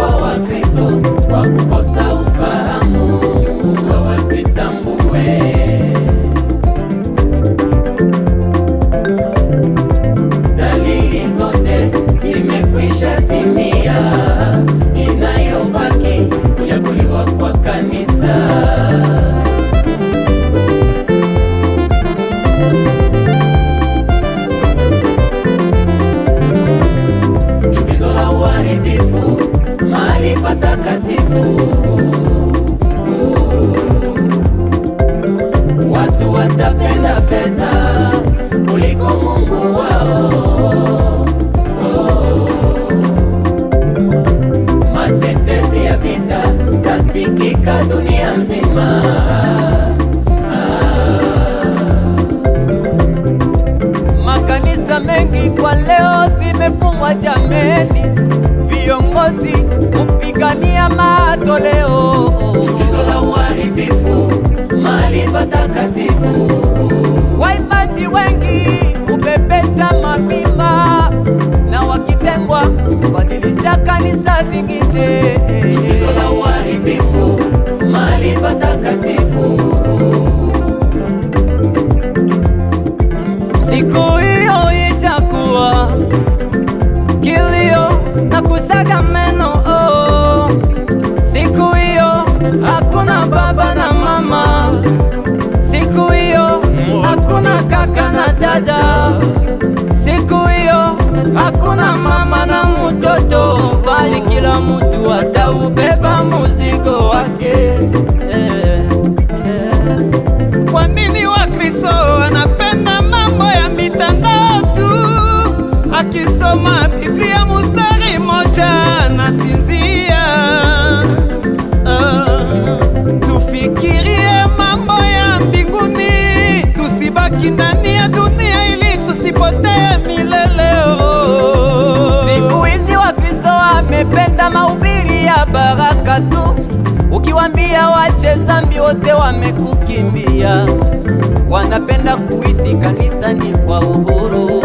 kwa Wakristo kwa kukosa ufahamu hawazitambue. Dalili zote zimekwisha timia, inayobaki kunyakuliwa kwa kanisa. Chukizo la uharibifu mahali patakatifu, watu watapenda fedha kuliko Mungu wao. Matetezi ya vita yasikika dunia nzima. Makanisa mengi kwa leo zimefungwa jameni, viongozi kupigania matoleo. Chukizo la uharibifu mahali patakatifu, waimbaji wengi hubebesha mamima na wakitengwa kubadilisha kanisa zingine. Chukizo la uharibifu mahali patakatifu. Siku hiyo itakuwa kilio na kusaga meno, oh. Siku hiyo hakuna baba na mama, siku hiyo hakuna kaka na dada, siku hiyo hakuna mama na mtoto, bali kila mtu ataubeba muzigo wake. Kwa nini Wakristo wanapenda mambo ya mitandao tu? Akisoma Biblia mustari moja na sinzia. Tufikirie mambo ya mbinguni, tusibaki ndani ya dunia ili tusipotee milele. Siku hizi Wakristo wamependa mahubiri ya baraka tu, ukiwambia wache zambi wote wamekukimbia. Wanapenda kuishi kanisani kwa uhuru,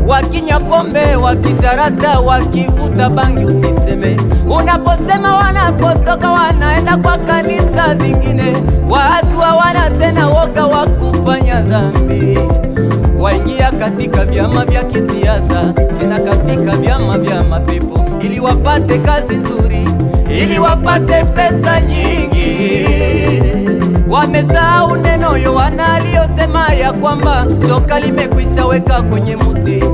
wakinya pombe, wakisharata, wakivuta bangi usiseme. Unaposema wanapotoka wanaenda kwa kanisa zingine. Watu hawana tena woga wa kufanya dhambi, waingia katika vyama vya kisiasa, tena katika vyama vya mapepo, ili wapate kazi nzuri, ili wapate pesa nyingi. Wamesahau neno Yohana aliyosema ya kwamba shoka limekwisha weka kwenye muti,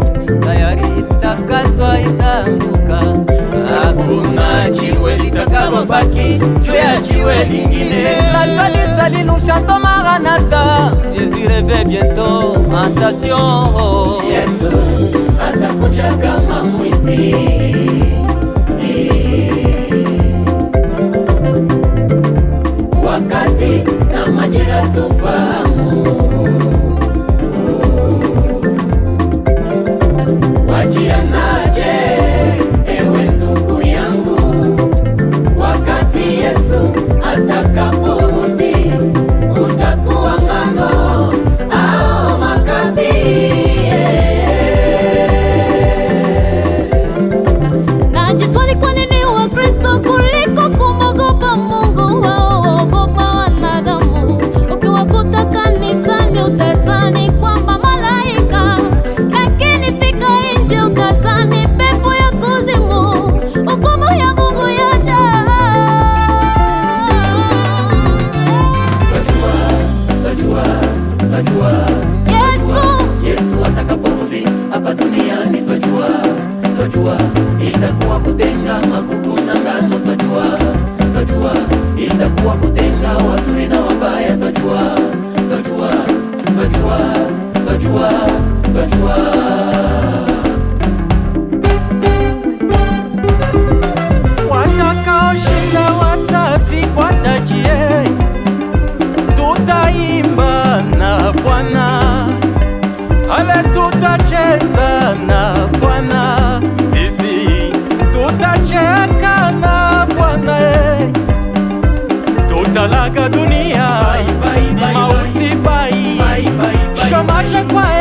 tayari itakatwa, itaanguka. Hakuna jiwe litakalobaki juu ya jiwe lingine. La joie du salut nous chantons Maranatha, Jésus revient bientôt. Attention, Yesu atakuja kama mwizi. Wakati na majira tufahamu, wajianaje ewe ndugu yangu, wakati Yesu atakaporudi, utakuwa ngano au makapi. Najiswali kwa nini Wakristo kuliko kumogopa Mungu wao waogopa wanadamu. Ukiwakuta kanisani utazani kwamba malaika, lakini fika nje ukazani pepo ya kuzimu. Hukumu ya Mungu yaja. Twajua Yesu atakaporudi hapa duniani, twajua itakuwa kutenga magugu na ngano, twajua itakuwa kutenga wazuri na wabaya, twajua Watakaoshinda watavikwa taji, tutaimba na Bwana, ale tutacheza na Bwana, sisi tutacheka na Bwana, tutalaga dunia, mauti bai, shomaje kwa